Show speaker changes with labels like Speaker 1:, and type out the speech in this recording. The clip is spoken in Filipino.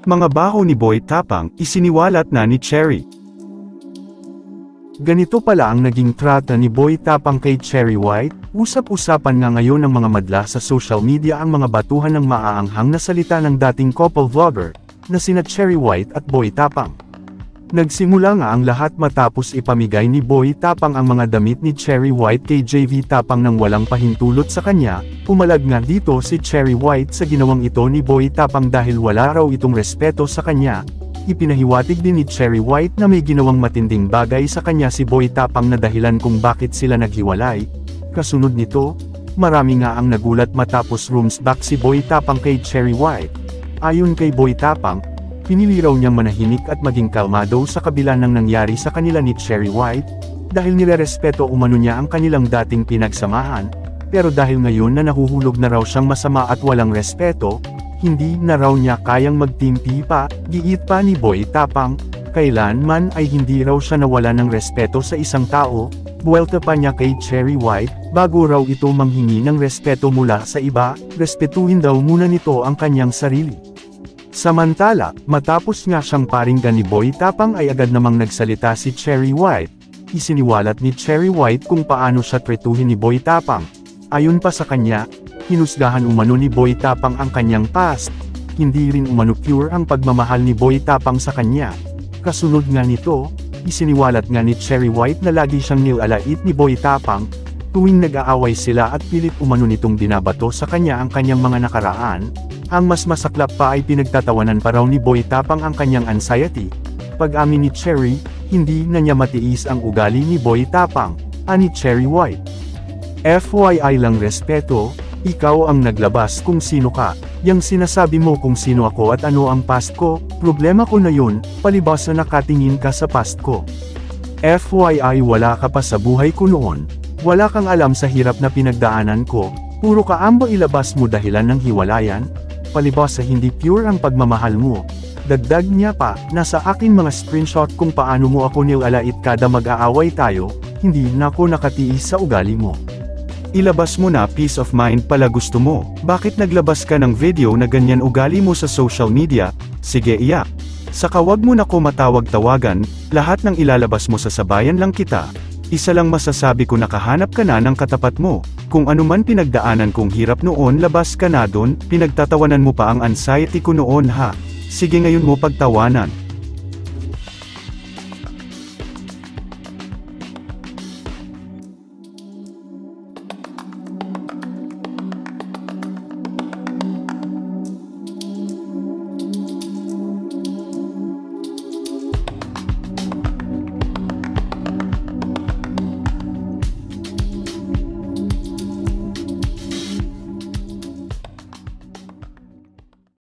Speaker 1: Mga baho ni Boy Tapang, isiniwalat na ni Cherry.
Speaker 2: Ganito pala ang naging trata ni Boy Tapang kay Cherry White. Usap-usapan nga ngayon ng mga madla sa social media ang mga batuhan ng maaanghang na salita ng dating couple vlogger, na sina Cherry White at Boy Tapang. Nagsimula nga ang lahat matapos ipamigay ni Boy Tapang ang mga damit ni Cherry White kay JV Tapang nang walang pahintulot sa kanya. Pumalag nga dito si Cherry White sa ginawang ito ni Boy Tapang dahil wala raw itong respeto sa kanya. Ipinahiwatig din ni Cherry White na may ginawang matinding bagay sa kanya si Boy Tapang na dahilan kung bakit sila naghiwalay. Kasunod nito, marami nga ang nagulat matapos rooms back si Boy Tapang kay Cherry White. Ayon kay Boy Tapang, pinili raw niyang manahimik at maging kalmado sa kabila ng nangyari sa kanila ni Cherry White, dahil nirerespeto umano niya ang kanilang dating pinagsamahan, pero dahil ngayon na nahuhulog na raw siyang masama at walang respeto, hindi na raw niya kayang magtimpi pa. Giit pa ni Boy Tapang, kailanman ay hindi raw siya nawala ng respeto sa isang tao. Buwelta pa niya kay Cherry White, bago raw ito manghingi ng respeto mula sa iba, respetuhin daw muna nito ang kanyang sarili. Samantala, matapos nga siyang paringgan ni Boy Tapang ay agad namang nagsalita si Cherry White. Isiniwalat ni Cherry White kung paano siya tretuhin ni Boy Tapang. Ayon pa sa kanya, hinusgahan umano ni Boy Tapang ang kanyang past. Hindi rin umano pure ang pagmamahal ni Boy Tapang sa kanya. Kasunod nga nito, isiniwalat nga ni Cherry White na lagi siyang nilalait ni Boy Tapang, tuwing nag-aaway sila at pilit umano nitong binabato sa kanya ang kanyang mga nakaraan. Ang mas masaklap pa ay pinagtatawanan pa raw ni Boy Tapang ang kanyang anxiety. Pag-amin ni Cherry, hindi na niya matiis ang ugali ni Boy Tapang, ani Cherry White. FYI lang respeto, ikaw ang naglabas kung sino ka, yang sinasabi mo kung sino ako at ano ang past ko, problema ko na yun, palibas na nakatingin ka sa past ko. FYI wala ka pa sa buhay ko noon, wala kang alam sa hirap na pinagdaanan ko, puro kaambo ilabas mo dahilan ng hiwalayan, palibas sa hindi pure ang pagmamahal mo. Dagdag niya pa, nasa akin mga screenshot kung paano mo ako nilalait kada mag-aaway tayo, hindi na ako nakatiis sa ugali mo.
Speaker 1: Ilabas mo na, peace of mind pala gusto mo. Bakit naglabas ka ng video na ganyan ugali mo sa social media? Sige iyak. Saka wag mo na ko matawag-tawagan, lahat ng ilalabas mo sa sabayan lang kita. Isa lang masasabi ko, nakahanap ka na ng katapat mo. Kung anuman pinagdaanan kong hirap noon, labas ka na doon, pinagtatawanan mo pa ang anxiety ko noon ha. Sige ngayon mo pagtawanan.